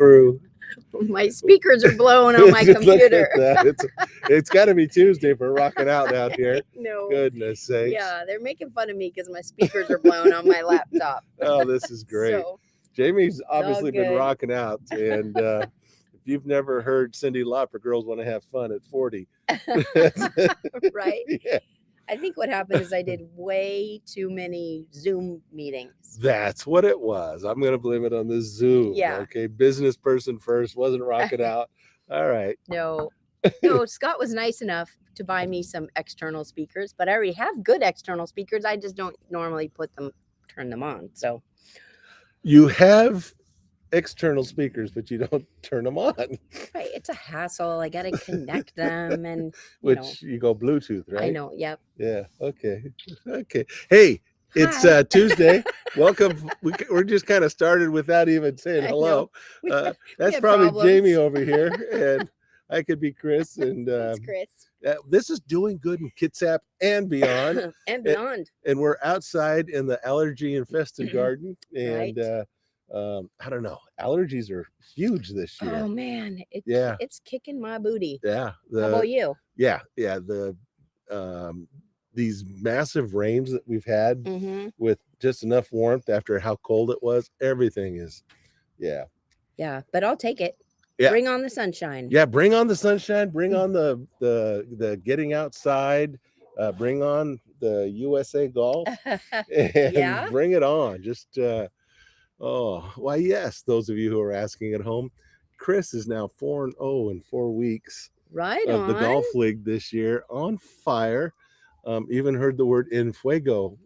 crew. My speakers are blowing on my Look computer. at that. It's got to be Tuesday for rocking out here. No. Goodness sakes. Yeah, they're making fun of me because my speakers are blown on my laptop. Oh, this is great. So, Jamie's obviously been good. rocking out, and if you've never heard Cindy Lauper, "Girls Want to Have Fun" at 40, right? Yeah. I think what happened is I did way too many Zoom meetings. That's what it was. I'm going to blame it on the Zoom. Yeah. Okay, business person first, wasn't rocking out. All right. No, Scott was nice enough to buy me some external speakers, but I already have good external speakers. I just don't normally turn them on. So you have external speakers, but you don't turn them on. Right, it's a hassle. I got to connect them, and you go Bluetooth, right? I know. Yep. Yeah. Okay. Hey, it's Tuesday. Welcome. We're just kind of started without even saying hello. That's probably problems. Jamie over here, and I could be Chris. And That's Chris. This is doing good in Kitsap and beyond. And beyond. And we're outside in the allergy infested garden, and right. I don't know. Allergies are huge this year. Oh man, it's kicking my booty. Yeah. How about you? Yeah. The these massive rains that we've had with just enough warmth after how cold it was, everything is, yeah. But I'll take it. Yeah. Bring on the sunshine. Yeah, bring on the sunshine. Bring on the getting outside. Bring on the USA golf. And bring it on. Just why yes, those of you who are asking at home, Chris is now 4-0 in 4 weeks. Right of on. the golf league this year, on fire. Even heard the word "en fuego."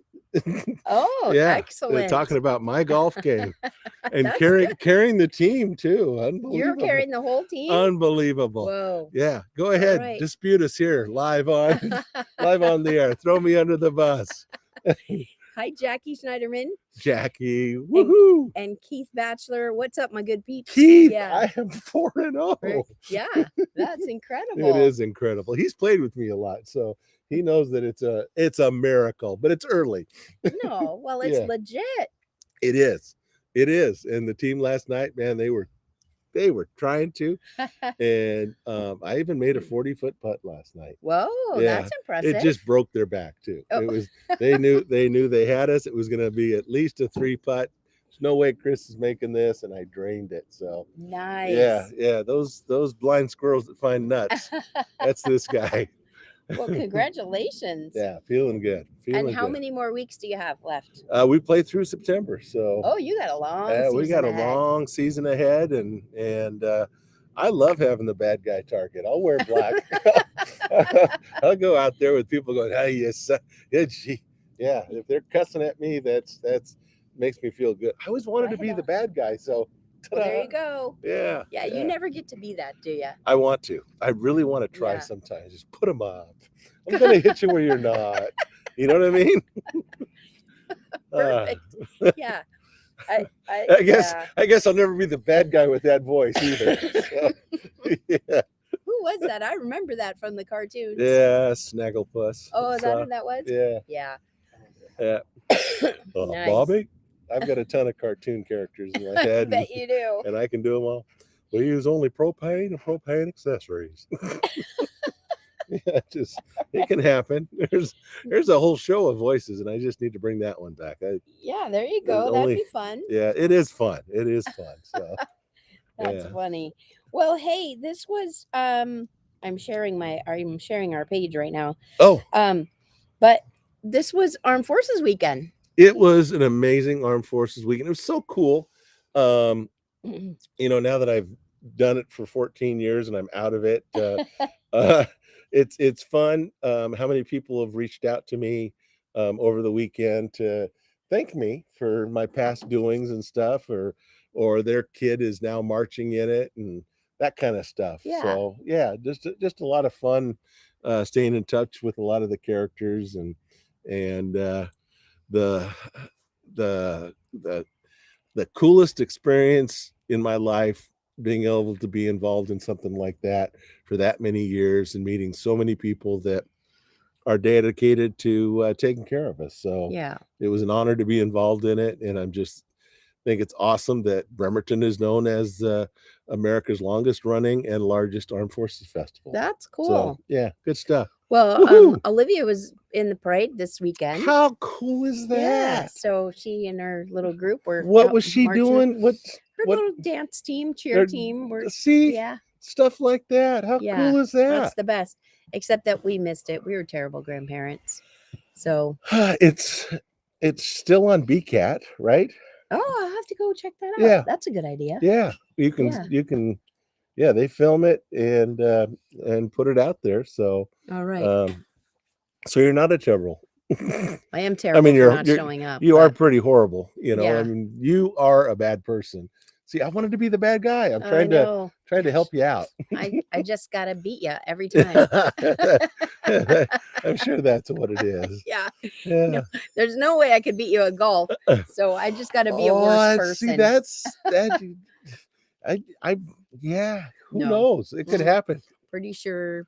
Oh, yeah, excellent! Talking about my golf game and carrying the team too. Unbelievable! You're carrying the whole team. Unbelievable! Whoa! Yeah, go ahead, dispute us here live on the air. Throw me under the bus. Hi, Jackie Schneiderman. Jackie, woohoo! And Keith Batchelor. What's up, my good peeps? Keith, I am 4-0. Yeah, that's incredible. It is incredible. He's played with me a lot, so he knows that it's a miracle, but it's early. No, well, it's legit. It is. And the team last night, man, they were trying to, and I even made a 40-foot putt last night. Whoa, that's impressive. It just broke their back too. It was they knew they had us. It was going to be at least a 3 putt. There's no way Chris is making this, and I drained it. So nice. Yeah. Those blind squirrels that find nuts. That's this guy. Well, congratulations. Yeah, feeling good. And how many more weeks do you have left? We play through September, so. Oh, you got a long season we got ahead. A long season ahead, and I love having the bad guy target. I'll wear black. I'll go out there with people going, "Hey, yes, yeah." If they're cussing at me, that's makes me feel good. I always wanted to be the bad guy, so. Well, there you go. Yeah. You never get to be that, do you? I want to. I really want to try sometimes. Just put them up. I'm going to hit you where you're not. You know what I mean? Perfect. Yeah. I guess I'll never be the bad guy with that voice either. So, yeah. Who was that? I remember that from the cartoons. Yeah, Snagglepuss. Oh, is that who that was? Yeah. Yeah. Nice. Bobby? I've got a ton of cartoon characters in my head. I bet you do. And I can do them all. We use only propane and propane accessories. Yeah, it can happen. There's a whole show of voices, and I just need to bring that one back. Yeah, there you go. That'd be fun. Yeah, it is fun. It is fun. So that's funny. Well, hey, this was I'm sharing our page right now. Oh. But this was Armed Forces Weekend. It was an amazing Armed Forces Weekend. It was so cool. Now that I've done it for 14 years and I'm out of it, it's fun. How many people have reached out to me over the weekend to thank me for my past doings and stuff, or their kid is now marching in it and that kind of stuff. Yeah. So just a lot of fun staying in touch with a lot of the characters and the coolest experience in my life, being able to be involved in something like that for that many years and meeting so many people that are dedicated to taking care of us. So yeah, it was an honor to be involved in it. And I'm just think it's awesome that Bremerton is known as America's longest running and largest armed forces festival. That's cool. So yeah, good stuff. Well, Olivia was in the parade this weekend. How cool is that? Yeah, so she and her little group were. What was she doing? Her little dance team, cheer team. Yeah, stuff like that. How cool is that? That's the best. Except that we missed it. We were terrible grandparents. So it's still on BCAT, right? Oh, I'll have to go check that out. Yeah, that's a good idea. Yeah, you can. Yeah, they film it and put it out there. So all right. So you're not a terrible. I am terrible. I mean, you're not showing up. You are pretty horrible. I mean, you are a bad person. See, I wanted to be the bad guy. I'm trying to help you out. I just gotta beat you every time. I'm sure that's what it is. Yeah. No, there's no way I could beat you at golf. So I just gotta be a worse person. See, that's that. Who knows? It could happen. Pretty sure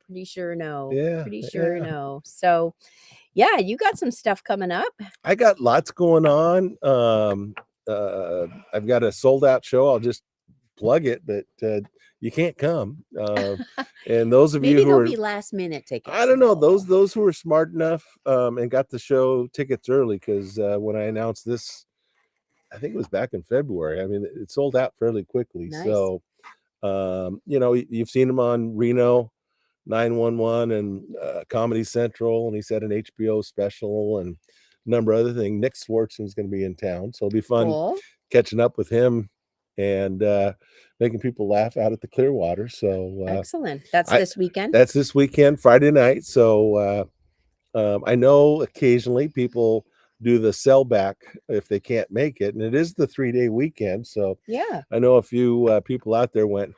no. Yeah. Pretty sure no. So yeah, you got some stuff coming up. I got lots going on. I've got a sold out show. I'll just plug it, but you can't come. And those of you who are be last minute tickets. I don't know, those who are smart enough and got the show tickets early, because when I announced this, I think it was back in February. I mean, it sold out fairly quickly. Nice. So you've seen him on Reno 911 and Comedy Central, and he's had an HBO special and a number of other things. Nick Swartzen's going to be in town, so it'll be fun catching up with him and making people laugh out at the Clearwater. So excellent. That's this weekend. That's this weekend, Friday night. So I know occasionally people do the sell back if they can't make it, and it is the 3-day weekend. So yeah, I know a few people out there went,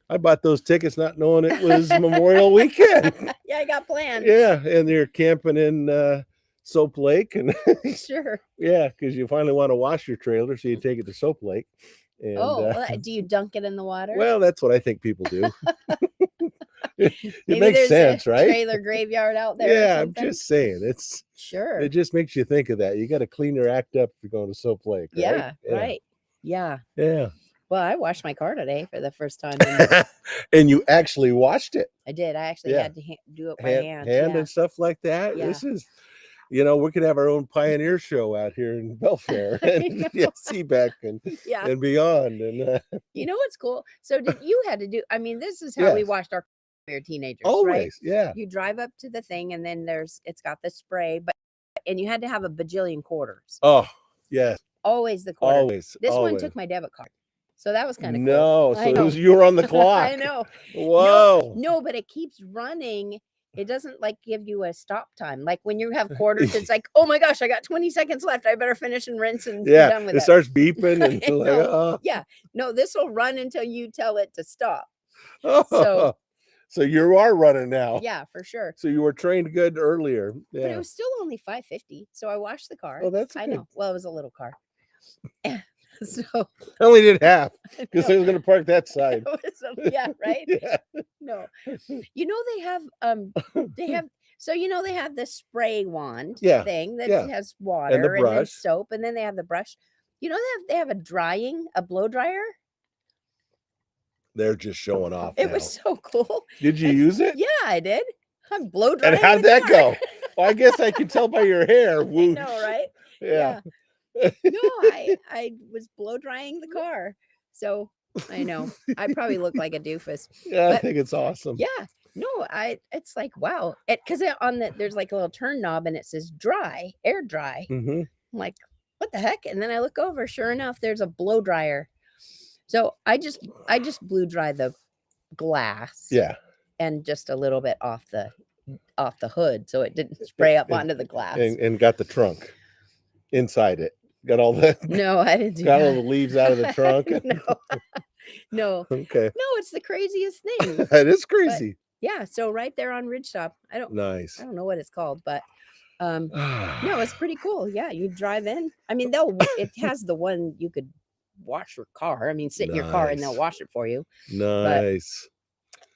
I bought those tickets not knowing it was Memorial Weekend. Yeah, I got plans. Yeah, and they're camping in Soap Lake, and sure. Yeah, because you finally want to wash your trailer, so you take it to Soap Lake. And, do you dunk it in the water? Well, that's what I think people do. It makes sense, right? Trailer graveyard out there. Yeah, I'm just saying, it's sure. It just makes you think of that. You got to clean your act up if you're going to Soap Lake. Right? Yeah, right. Yeah. Well, I washed my car today for the first time. And you actually washed it? I did. I actually had to do it by hand. And stuff like that. Yeah. This is, we could have our own pioneer show out here in Belfair and Seabeck and beyond. And you know what's cool? So you had to do? I mean, this is how we washed our car when we were teenagers. Always, right? Yeah. You drive up to the thing, and then it's got the spray, and you had to have a bajillion quarters. Oh, yes. Always the quarter. Always. This one took my debit card. So that was kind of cool. So you were on the clock. I know. Whoa. No, but it keeps running. It doesn't give you a stop time. Like when you have quarters, it's like, oh my gosh, I got 20 seconds left. I better finish and rinse and be done with it. It starts beeping and Yeah. No, this will run until you tell it to stop. So you are running now. Yeah, for sure. So you were trained good earlier. Yeah. But it was still only $5.50. So I washed the car. Oh, that's I good. know. Well, it was a little car. So I only did half because I was going to park that side. Yeah, right. Yeah. No, they have they have the spray wand thing that has water and the brush. And then soap, and then they have the brush. They have a blow dryer. They're just showing off. It was so cool. Did you use it? Yeah, I did. I'm blow drying. And how'd that go? Well, I guess I can tell by your hair. I know, right? Yeah. No, I was blow drying the car. So I know I probably look like a doofus. Yeah, I think it's awesome. Yeah. No, it's like, wow. Because there's like a little turn knob and it says dry, air dry. Mm-hmm. I'm like, what the heck? And then I look over, sure enough, there's a blow dryer. So I just blew dry the glass. Yeah. And just a little bit off the hood, so it didn't spray up onto the glass. And got the trunk inside it. Got all the No, I didn't do got that. all the leaves out of the trunk. No. Okay. No, it's the craziest thing. It is crazy. But, yeah, so right there on Ridgetop. I don't know what it's called, but no, it's pretty cool. Yeah, you drive in. I mean, it has the one you could wash your car. I mean, sit in your car and they'll wash it for you. Nice.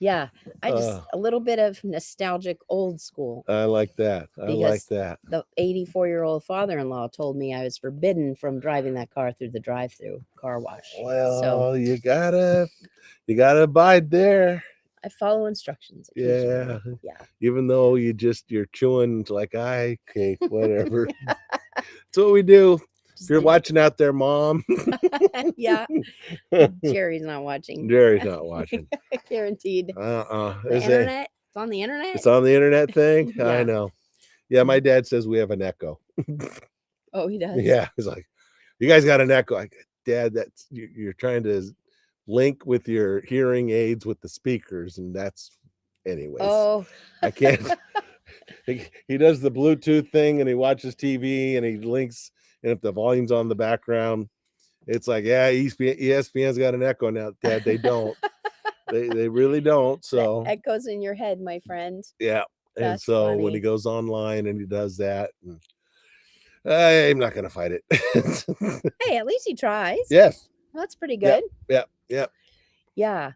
Yeah, I just a little bit of nostalgic old school. I like that. I like that. The 84-year-old father-in-law told me I was forbidden from driving that car through the drive-through car wash. Well, so you gotta abide there. I follow instructions occasionally. Yeah. Even though you're chewing like, okay, whatever. That's what we do. If you're watching out there, Mom. Yeah. Jerry's not watching. Jerry's not watching. Guaranteed. The internet. It's on the internet. It's on the internet thing. Yeah. I know. Yeah, my dad says we have an echo. Oh, he does. Yeah, he's like, you guys got an echo. I go, Dad, that's you're trying to link with your hearing aids with the speakers, and that's anyways. Oh, I can't. He does the Bluetooth thing, and he watches TV, and he links, and if the volume's on the background, it's like, yeah, ESPN's got an echo now. Dad, they don't. they really don't. So that echoes in your head, my friend. Yeah. And That's so funny. when he goes online and he does that, I'm not going to fight it. Hey, at least he tries. Yes. That's pretty good. Yep. Yeah.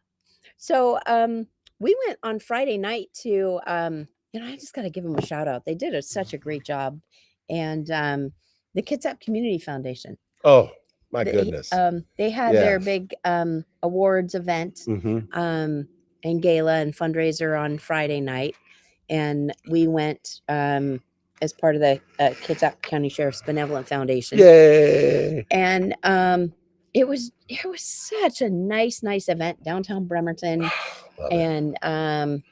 So we went on Friday night to I just got to give them a shout out. They did such a great job. And the Kitsap Community Foundation. Oh, my goodness. They had their big awards event and gala and fundraiser on Friday night. And we went as part of the Kitsap County Sheriff's Benevolent Foundation. Yay! And it was such a nice event downtown Bremerton. And down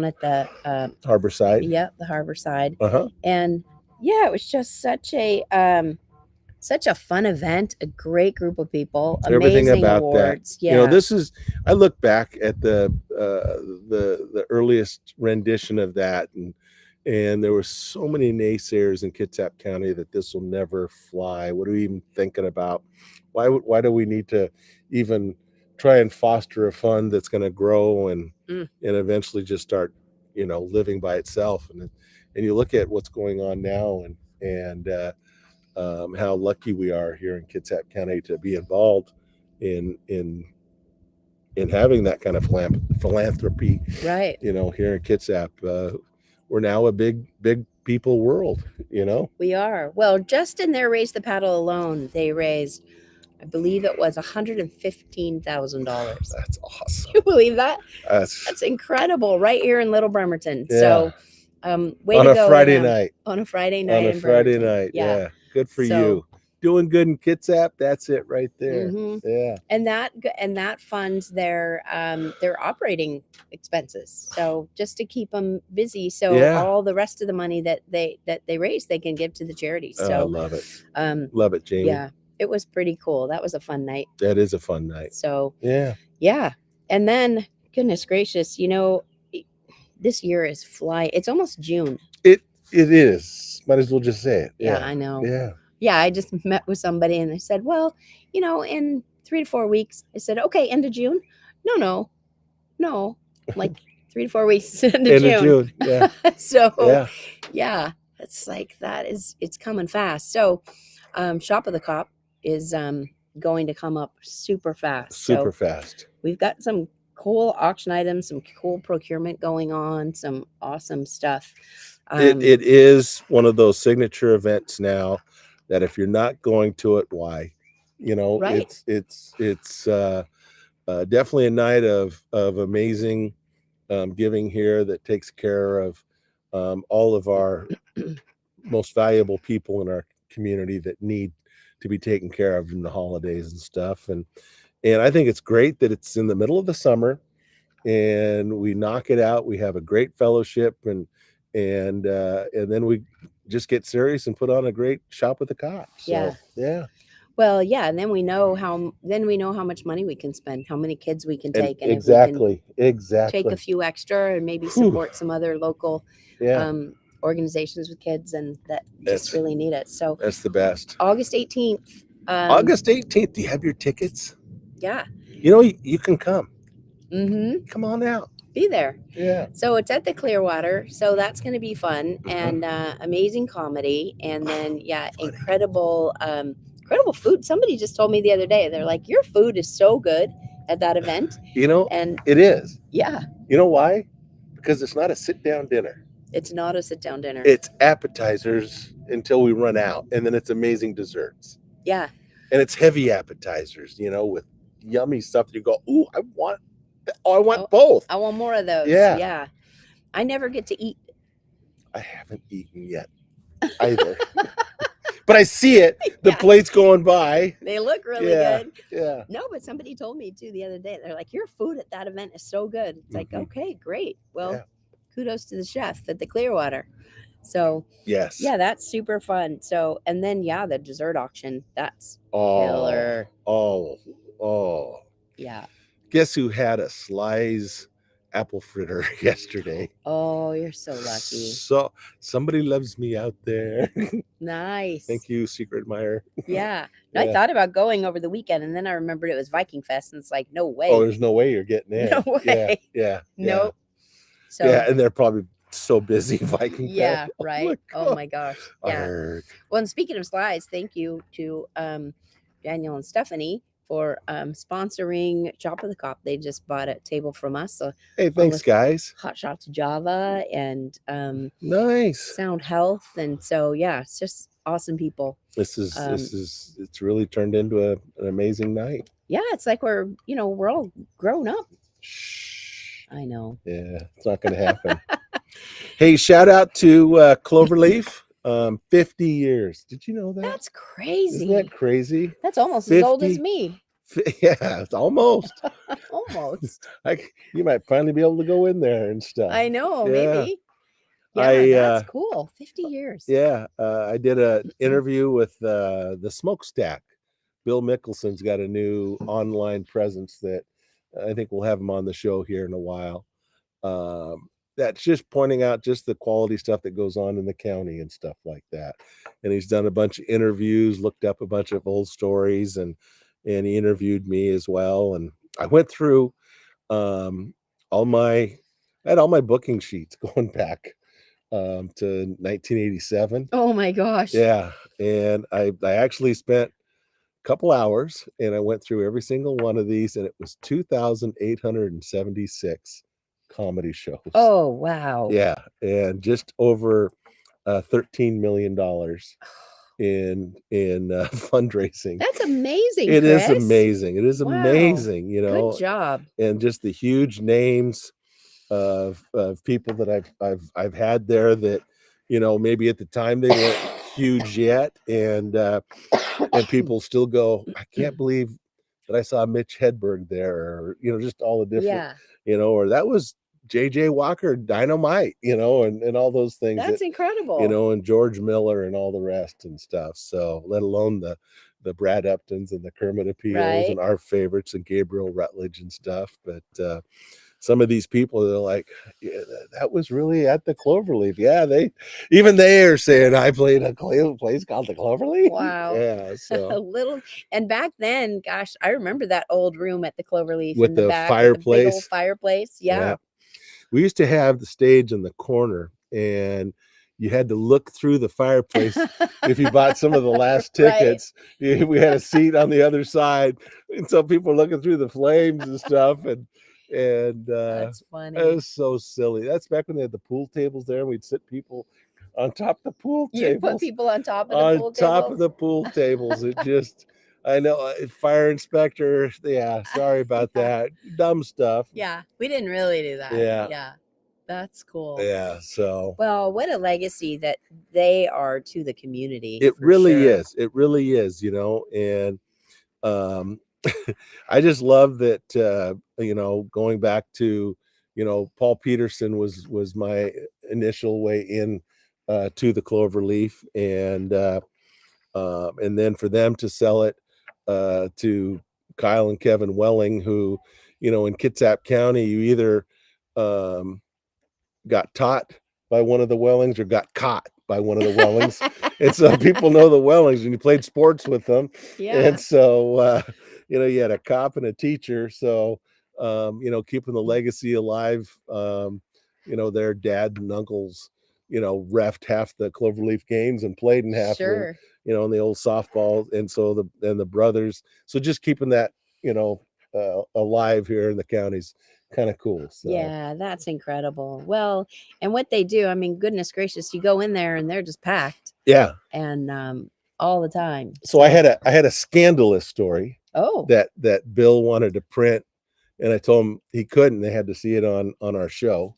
at the harbor side. Yeah, the harbor side. Uh-huh. And yeah, it was just such a fun event, a great group of people, Everything amazing about awards. that. Yeah. This is, I look back at the earliest rendition of that, and there were so many naysayers in Kitsap County that this will never fly. What are we even thinking about? Why do we need to even try and foster a fund that's going to grow and eventually just start, living by itself? And you look at what's going on now, and how lucky we are here in Kitsap County to be involved in having that kind of philanthropy. Right. Here in Kitsap, we're now a big people world. We are. Well, just in their Raise the Paddle alone, they raised, I believe it was $115,000. That's awesome. You believe that? That's incredible. Right here in Little Bremerton. Yeah. So, way on to a go Friday night. On a Friday night. On a Friday night. Yeah. Good for you. Doing good in Kitsap. That's it right there. Yeah. And that funds their operating expenses. So just to keep them busy. So all the rest of the money that they raise, they can give to the charities. So I love it. Love it, Jamie. Yeah. It was pretty cool. That was a fun night. That is a fun night. So yeah. And then, goodness gracious, this year is flying. It's almost June. It is. Might as well just say it. Yeah, I know. Yeah. Yeah, I just met with somebody and they said, well, in 3 to 4 weeks. I said, okay, end of June. No. Like 3 to 4 weeks into June. Yeah. So yeah, it's like it's coming fast. So Shop of the Cop is going to come up super fast. Fast. We've got some cool auction items, some cool procurement going on, some awesome stuff. It is one of those signature events now that if you're not going to it, why? Right. It's definitely a night of amazing giving here that takes care of all of our most valuable people in our community that need to be taken care of in the holidays and stuff. And I think it's great that it's in the middle of the summer and we knock it out. We have a great fellowship and then we just get serious and put on a great Shop with the Cops. So, yeah. Well, yeah, and then we know how much money we can spend, how many kids we can take, and exactly. Take a few extra and maybe support some other local organizations with kids and that just really need it. So that's the best. August 18th. August 18th. Do you have your tickets? Yeah. You can come. Come on out. Be there. Yeah. So it's at the Clearwater. So that's going to be fun and amazing comedy. And then, incredible food. Somebody just told me the other day, they're like, your food is so good. at that event. And It is. Yeah. You know why? Because it's not a sit-down dinner. It's not a sit-down dinner. It's appetizers until we run out, and then it's amazing desserts. Yeah. And it's heavy appetizers, with yummy stuff that you go, ooh, I want both. I want more of those. Yeah. I never get to eat. I haven't eaten yet either. But I see it. The plates going by. They look really good. Yeah. No, but somebody told me too the other day. They're like, your food at that event is so good. It's like, okay, great. Well, kudos to the chef at the Clearwater. So yes. Yeah, that's super fun. So, and then the dessert auction. That's killer. Oh. Yeah. Guess who had a Sly's apple fritter yesterday? Oh, you're so lucky. So somebody loves me out there. Nice. Thank you, secret admirer. Yeah. No, I thought about going over the weekend, and then I remembered it was Viking Fest, and it's like, no way. Oh, there's no way you're getting in. No way. Yeah. Nope. So and they're probably so busy Viking Fest. Yeah, right. Oh my gosh. Yeah. Arg. Well, and speaking of Slides, thank you to Daniel and Stephanie for sponsoring Chop of the Cop. They just bought a table from us. So hey, thanks guys. Hot Shots Java and nice Sound Health, and so it's just awesome people. It's really turned into an amazing night. Yeah, it's like we're all grown up. Shh. I know. Yeah, it's not going to happen. Hey, shout out to Cloverleaf. 50 years. Did you know that? That's crazy. Isn't that crazy? That's almost as old as me. Yeah, it's almost. Almost. You might finally be able to go in there and stuff. I know, maybe. Yeah, that's cool. 50 years. Yeah, I did an interview with the Smokestack. Bill Mickelson's got a new online presence that I think we'll have him on the show here in a while. That's just pointing out just the quality stuff that goes on in the county and stuff like that. And he's done a bunch of interviews, looked up a bunch of old stories, and he interviewed me as well. And I went through I had all my booking sheets going back to 1987. Oh my gosh. Yeah. And I actually spent a couple hours and I went through every single one of these, and it was 2,876 comedy shows. Oh, wow. Yeah. And just over $13 million in fundraising. That's amazing. It is amazing. It is amazing, Good job. And just the huge names of people that I've had there that maybe at the time they weren't huge yet, and people still go, I can't believe that I saw Mitch Hedberg there, or just all the different or that was JJ Walker Dynamite, and all those things. That's incredible. And George Miller and all the rest and stuff. So let alone the Brad Uptons and the Kermit Appeals and our favorites and Gabriel Rutledge and stuff. But some of these people, they're like, that was really at the Cloverleaf. Yeah, they are saying I played a place called the Cloverleaf. Wow. Yeah, so and back then, gosh, I remember that old room at the Cloverleaf with the fireplace, the big old fireplace. Yeah. We used to have the stage in the corner, and you had to look through the fireplace. If you bought some of the last tickets, we had a seat on the other side, and so people were looking through the flames and stuff. And that's funny. It was so silly. That's back when they had the pool tables there, and we'd sit people on top of the pool tables. You put people on top of the pool tables? On top of the pool tables. It just, I know, fire inspector. Yeah, sorry about that. Dumb stuff. Yeah, we didn't really do that. Yeah. That's cool. Yeah. So, well, what a legacy that they are to the community. It really is. It really is, and I just love that, going back to, Paul Peterson was my initial way in to the Cloverleaf, and then for them to sell it to Kyle and Kevin Welling, who, in Kitsap County, you either got taught by one of the Wellings or got caught by one of the Wellings. And so people know the Wellings, and you played sports with them. Yeah. And so, you had a cop and a teacher. So, keeping the legacy alive, their dad and uncles, reffed half the Cloverleaf games and played in half of them, in the old softball. And so the brothers, so just keeping that, alive here in the county's kind of cool. So yeah, that's incredible. Well, and what they do, I mean, goodness gracious, you go in there and they're just packed. Yeah. And all the time. So I had a scandalous story Oh, that Bill wanted to print, and I told him he couldn't. They had to see it on our show,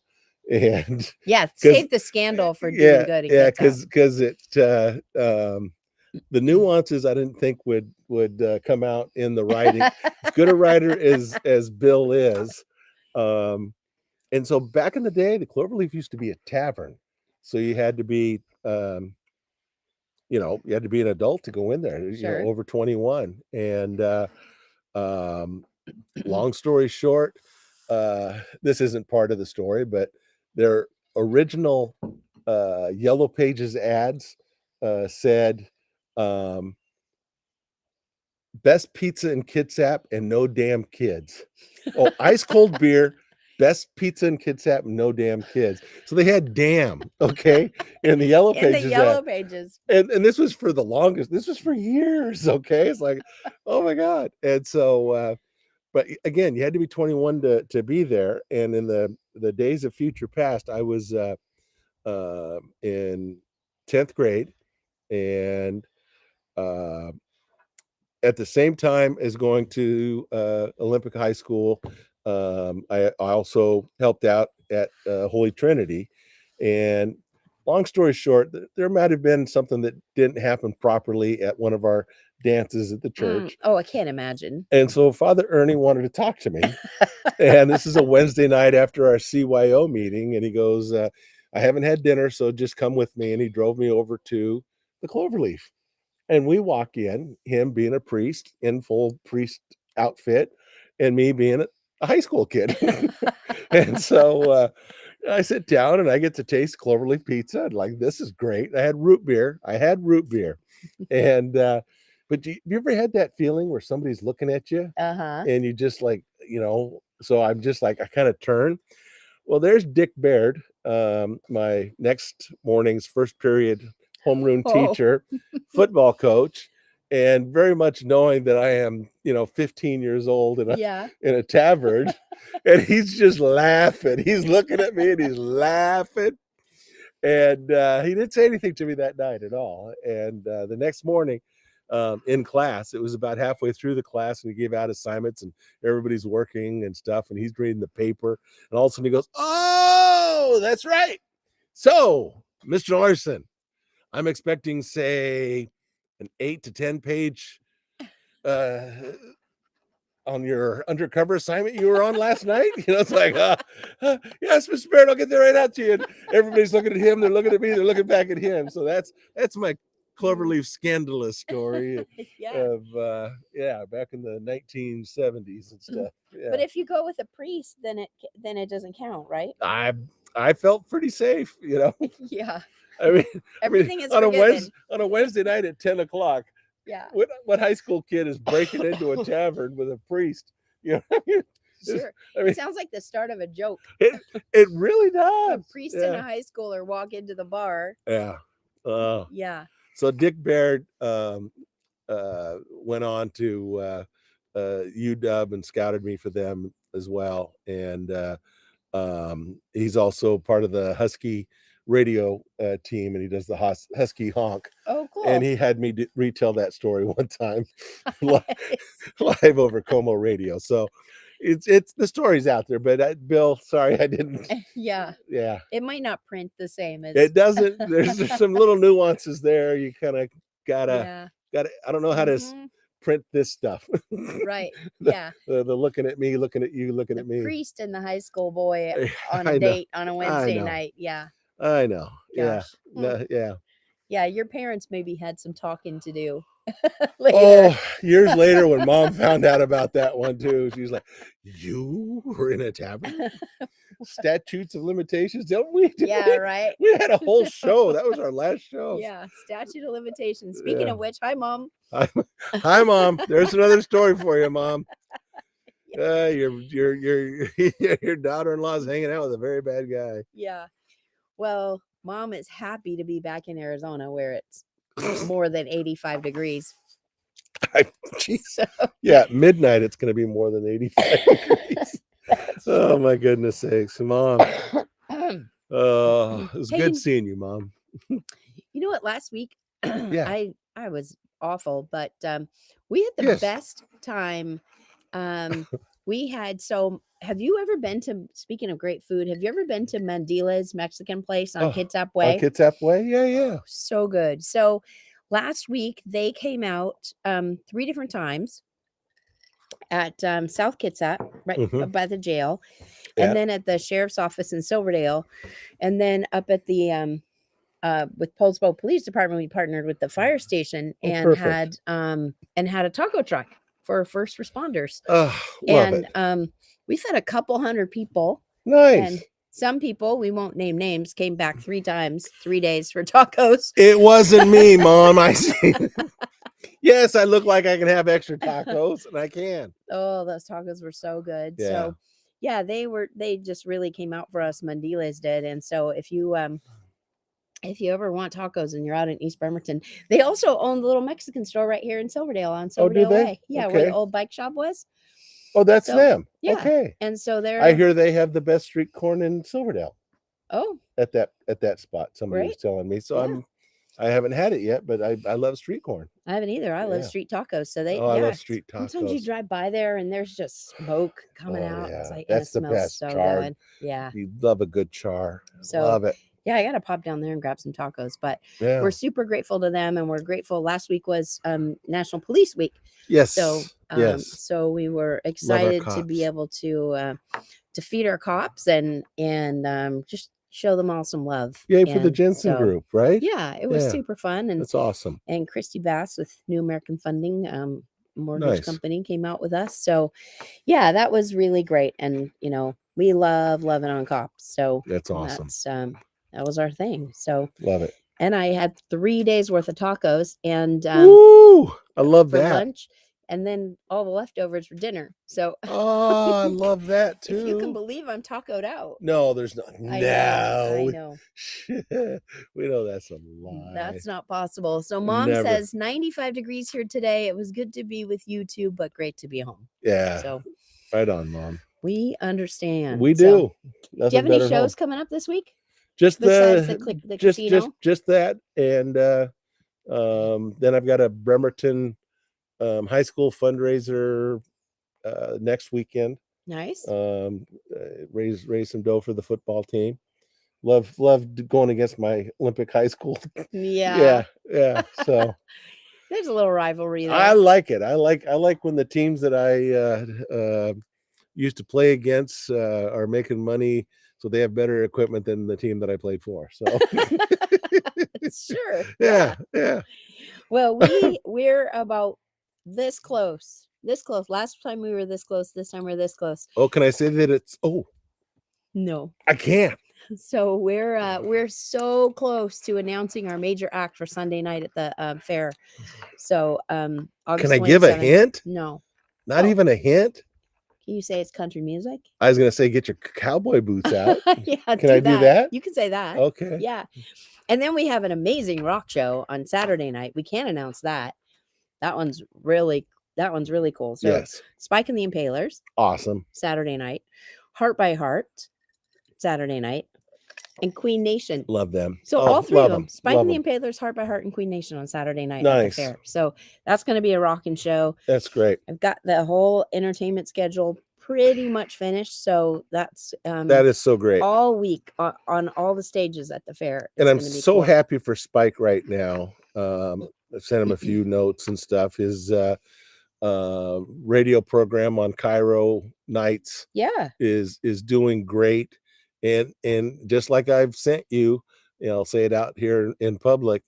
and yeah, because save the scandal for doing good and get because it the nuances I didn't think would come out in the writing. As good a writer as Bill is, and so back in the day, the Cloverleaf used to be a tavern, so you had to be you had to be an adult to go in there, Sure. over 21. And um, long story short, this isn't part of the story, but their original Yellow Pages ads said, um, best pizza in Kitsap and no damn kids. Oh, ice cold beer, best pizza in Kitsap and no damn kids. So they had damn, okay, in the Yellow in the Pages Yellow ad. Pages. And this was for the longest. This was for years, okay? It's like, oh my god. And so but again, you had to be 21 to be there. And in the days of future past, I was in 10th grade, and uh at the same time as going to Olympic High School, I also helped out at Holy Trinity. And long story short, there might have been something that didn't happen properly at one of our dances at the church. Oh, I can't imagine. And so Father Ernie wanted to talk to me. And this is a Wednesday night after our CYO meeting. And he goes, I haven't had dinner, so just come with me. And he drove me over to the Cloverleaf. And we walk in, him being a priest in full priest outfit, and me being a high school kid. And so I sit down and I get to taste Cloverleaf pizza. And like, this is great. I had root beer. And but have you ever had that feeling where somebody's looking at you and you just like, so I'm just like, I kind of turn. Well, there's Dick Baird, my next morning's first period homeroom teacher, football coach, and very much knowing that I am, 15 years old in a tavern, and he's just laughing. He's looking at me and he's laughing. And he didn't say anything to me that night at all. And the next morning, in class, it was about halfway through the class, and he gave out assignments, and everybody's working and stuff, and he's reading the paper, and all of a sudden he goes, "Oh, that's right. So, Mr. Larson, I'm expecting, say, an 8 to 10 page uh, on your undercover assignment you were on last night." It's like, yes, Mr. Barrett, I'll get there right out to you. And everybody's looking at him, they're looking at me, they're looking back at him. So that's my Cloverleaf scandalous story of back in the 1970s and stuff. Yeah. But if you go with a priest, then it doesn't count, right? I felt pretty safe, Yeah. I mean, Everything is on forgiven. On a Wednesday night at 10 o'clock. Yeah. What high school kid is breaking into a tavern with a priest? Sure. It sounds like the start of a joke. It really does. A priest and a high schooler walk into the bar. Yeah. Yeah. So Dick Baird went on to UW and scouted me for them as well. And he's also part of the Husky radio team, and he does the Husky honk. Oh, cool. And he had me retell that story one time live over Como radio. So it's the story's out there, but Bill, sorry, I didn't. Yeah. It might not print the same as it doesn't. There's some little nuances there. You kind of gotta. I don't know how to print this stuff. Right. The looking at me, looking at you, looking at me. Priest and the high school boy on a date on a Wednesday night. Yeah. I know. Gosh. Yeah. Yeah. Your parents maybe had some talking to do. Years later, when Mom found out about that one too, she's like, "You were in a tavern? Statutes of limitations? Don't we? Right. We had a whole show. That was our last show. Yeah, statute of limitations. Speaking of which, hi, Mom. Hi, Mom. There's another story for you, Mom. Your daughter-in-law is hanging out with a very bad guy. Yeah. Well, Mom is happy to be back in Arizona where it's more than 85 degrees. Geez. So, Yeah, midnight it's going to be more than 85 degrees. Oh my goodness sakes, Mom. It was hey, good seeing you, Mom. you know what? Last week, Yeah. I was awful, but we had the Yes. best time. We had Have you ever been to? Speaking of great food, have you ever been to Mandila's Mexican place on Oh, Kitsap on Way? Kitsap Way? Yeah, yeah. Oh, so good. So last week they came out 3 different times at South Kitsap, right Mhm. by the jail, Yeah. and then at the sheriff's office in Silverdale, and then up at the with Poulsbo Police Department, we partnered with the fire station Oh, and perfect. had a taco truck for first responders. Oh, love And it. we fed a couple hundred people, and Nice. some people, we won't name names, came back 3 times, 3 days for tacos. It wasn't me, Mom. I see. Yes, I look like I can have extra tacos, and I can. Oh, those tacos were so good. Yeah. So yeah, they just really came out for us. Mandiles did. And so if you ever want tacos and you're out in East Bremerton, they also own the little Mexican store right here in Silverdale on Oh, do Silverdale they? Way. Yeah, where the Okay. old bike shop was. Oh, that's So them. yeah. Okay. And so I they're hear they have the best street corn in Silverdale oh, at that spot. Somebody was great. telling me. So Yeah. I haven't had it yet, but I love street corn. I haven't either. I love Yeah. street tacos. So Oh, I love street sometimes you tacos. drive by there and there's just smoke coming Oh out. It's yeah, like, and it that's the smells best. so Charred. good. Yeah. You love a good char. So Love it. yeah, I gotta pop down there and grab some tacos. But Yeah. we're super grateful to them, and we're grateful. Last week was National Police Week. Yes. So yes. So we were excited to be cops. able to feed our cops and just show them all some love. Yay for the And Jensen so, group, right? Yeah, it was Yeah. super fun. And That's awesome. And Christy Bass with New American Funding Mortgage Nice. Company came out with us. So yeah, that was really great. And we love loving on cops. So That's awesome. that was our thing. So Love it. and I had 3 days worth of tacos and Woo! I love for that. lunch, and then all the leftovers for dinner. So Oh, I love that too. if you can believe I'm tacoed out. No, there's not. I know. We know that's a lie. That's not possible. So Mom says 95 degrees here today. It was good to be with you too, but great to be home. Yeah. So right on, Mom. We understand. We So, do. do you have any shows coming up this week? Just besides the casino? Just that, and then I've got a Bremerton high school fundraiser next weekend. Nice. Raise some dough for the football team. Love going against my Olympic high school. Yeah. Yeah. So there's a little rivalry there. I like it. I like when the teams that I used to play against are making money, so they have better equipment than the team that I played for. So sure. Yeah. Well, we're about this close. Last time we were this close. This time we're this close. Oh, can I say that it's No. I can't. So we're so close to announcing our major act for Sunday night at the fair. So August Can I give a 27th. hint? No. Not even a hint? Can you say it's country music? I was gonna say get your cowboy boots out. Yeah. Can I do that? You can say that. Okay. Yeah. And then we have an amazing rock show on Saturday night. We can't announce that. That one's really cool. So Yes. Spike and the Impalers. Awesome. Saturday night. Heart by Heart. Saturday night. And Queen Nation. Love them. So all 3 of them. Spike love and the Impalers, Heart by Heart, and Queen Nation on Saturday night Nice. at the fair. So that's going to be a rocking show. That's great. I've got the whole entertainment schedule pretty much finished. So that's that is so great. All week on all the stages at the fair. And I'm so happy for Spike right now. I sent him a few notes and stuff. His radio program on Cairo nights is doing great. And just like I've sent you, I'll say it out here in public.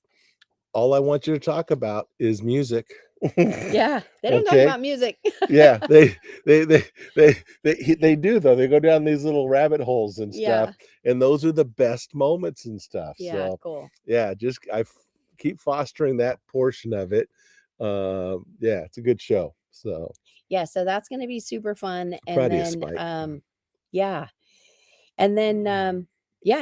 All I want you to talk about is music. Yeah, they don't talk about music. Yeah, they do though. They go down these little rabbit holes and stuff, and those are the best moments and stuff. Yeah, so cool. Yeah, just I keep fostering that portion of it. Yeah, it's a good show. So yeah, so that's going to be super fun. And proud of you, then Spike. yeah. And then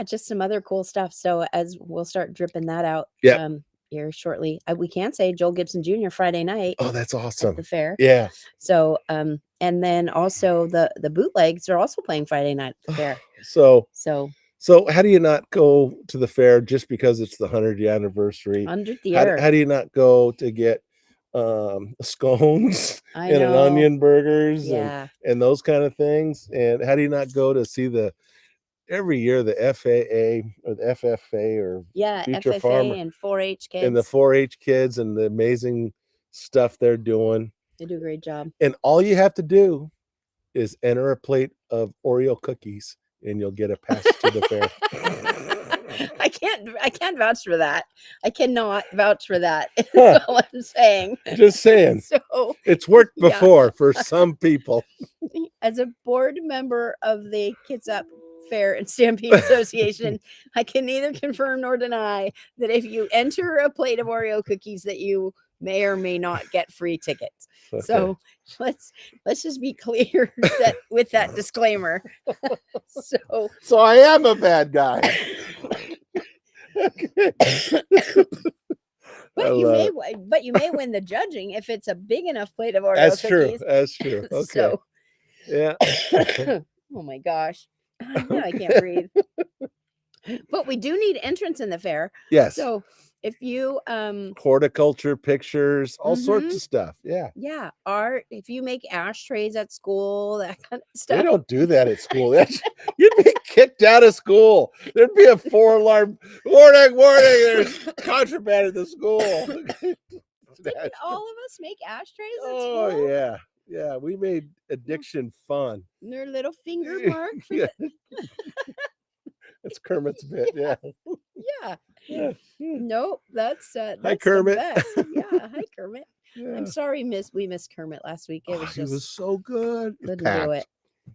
just some other cool stuff. So as we'll start dripping that out. Yeah. here shortly. We can say Joel Gibson Jr. Friday night. Oh, that's awesome. At the fair. Yeah. So, and then also the bootlegs are also playing Friday night at the fair. So how do you not go to the fair just because it's the 100th anniversary? 100th year. How do you not go to get scones and an onion burgers and those kind of things? And how do you not go to see every year the FAA or the FFA or Future FFA Farmer and 4-H kids and the 4-H kids and the amazing stuff they're doing? They do a great job. And all you have to do is enter a plate of Oreo cookies and you'll get a pass to the fair. I can't vouch for that. I cannot vouch for that. That's all I'm saying. Just saying. So it's worked before for some people. As a board member of the Kitsap Fair and Stampede Association, I can neither confirm nor deny that if you enter a plate of Oreo cookies that you may or may not get free tickets. Okay. So let's just be clear that with that disclaimer. So I am a bad guy. But you may win the judging if it's a big enough plate of Oreo cookies. That's true. Okay. So, yeah. Oh my gosh. Now I can't breathe. But we do need entrance in the fair. Yes. So if you horticulture pictures, all sorts of stuff. Yeah. Art, if you make ashtrays at school, that kind of stuff. They don't do that at school. You'd be kicked out of school. There'd be a 4-alarm warning, there's contraband at the school. Didn't all of us make ashtrays at school? Oh yeah, we made addiction fun. Their little finger mark for That's Kermit's bit. Yeah. Nope, that's hi Kermit. The best. Yeah, hi Kermit. Yeah. I'm sorry, we missed Kermit last week. It was he was so good. Couldn't do it.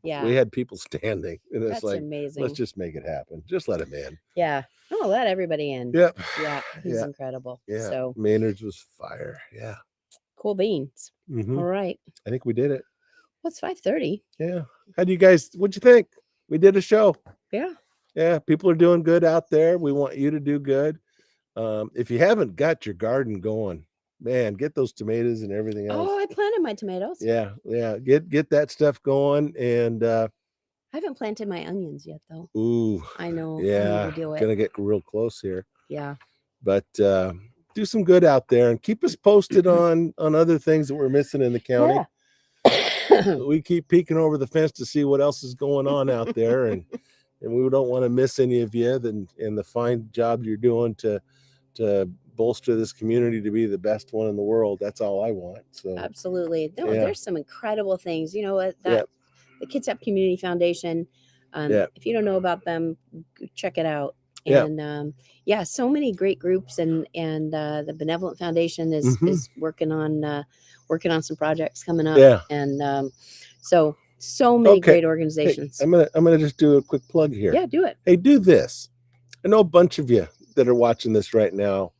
Yeah, we had people standing, and it's that's amazing. Let's just make it happen. Just let him in. Yeah. Oh, let everybody in. Yep. Yeah, he's incredible. Yeah. So Maynard's was fire. Yeah. Cool beans. All right. I think we did it. Well, it's 5:30. Yeah. What'd you think? We did a show. Yeah, people are doing good out there. We want you to do good. If you haven't got your garden going, man, get those tomatoes and everything else. Oh, I planted my tomatoes. Yeah. Get that stuff going. And I haven't planted my onions yet, though. Ooh, I know. Yeah, I need to do it. Gonna get real close here. Yeah, but do some good out there and keep us posted on other things that we're missing in the county. Yeah. We keep peeking over the fence to see what else is going on out there, and we don't want to miss any of you and the fine job you're doing to bolster this community to be the best one in the world. That's all I want. So absolutely. No, there's some incredible things. You know what? The Kitsap Community Foundation. If you don't know about them, check it out. And so many great groups, and the Benevolent Foundation is working on some projects coming up. Yeah. And so many great organizations. Hey, I'm gonna just do a quick plug here. Yeah, do it. Hey, do this. I know a bunch of you that are watching this right now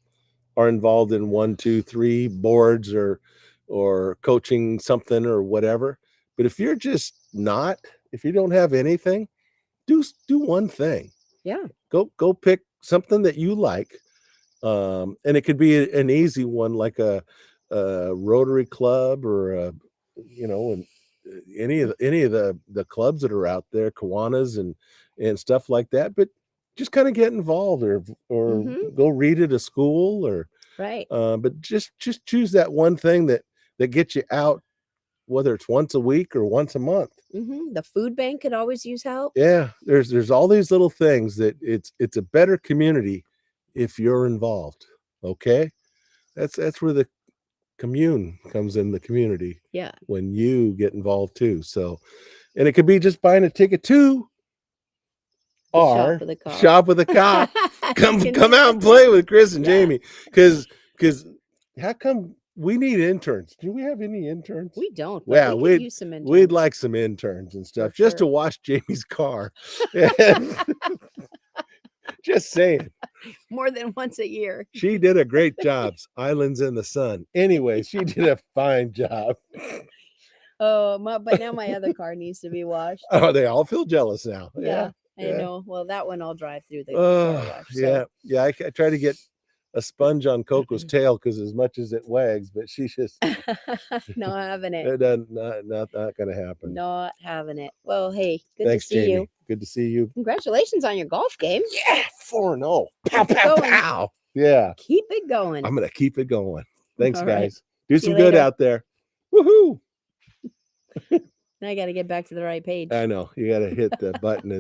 are involved in 1, 2, 3 boards or coaching something or whatever. But if you're just not, if you don't have anything, do one thing. Yeah. Go pick something that you like. And it could be an easy one, like a Rotary Club or any of the clubs that are out there, Kiwanis and stuff like that. But just kind of get involved or go read at a school or right. But just choose that one thing that gets you out, whether it's once a week or once a month. The food bank could always use help. Yeah, there's all these little things that it's a better community if you're involved. Okay, that's where the commune comes in, the community. Yeah, when you get involved too. So, and it could be just buying a ticket to our shop with a cop. come out and play with Chris and Jamie, because how come we need interns? Do we have any interns? We don't. Yeah, we'd use some interns. We'd like some interns and stuff just to wash Jamie's car. Just saying. More than once a year. She did a great job. Islands in the Sun. Anyway, she did a fine job. Oh, but now my other car needs to be washed. Oh, they all feel jealous now. Yeah. I know. Well, that one I'll drive through the car wash. So. Yeah. I try to get a sponge on Coco's tail because as much as it wags, but she's just not having it. it doesn't not going to happen. Not having it. Well, hey, good Thanks, to see Jamie. you. Good to see you. Congratulations on your golf game. Yeah, 4-0. Pow, Keep it pow, going. pow. Yeah. Keep it going. I'm going to keep it going. Thanks, All right. guys. Do See you some good later. out there. Woohoo. Now I got to get back to the right page. I know. You got to hit the button.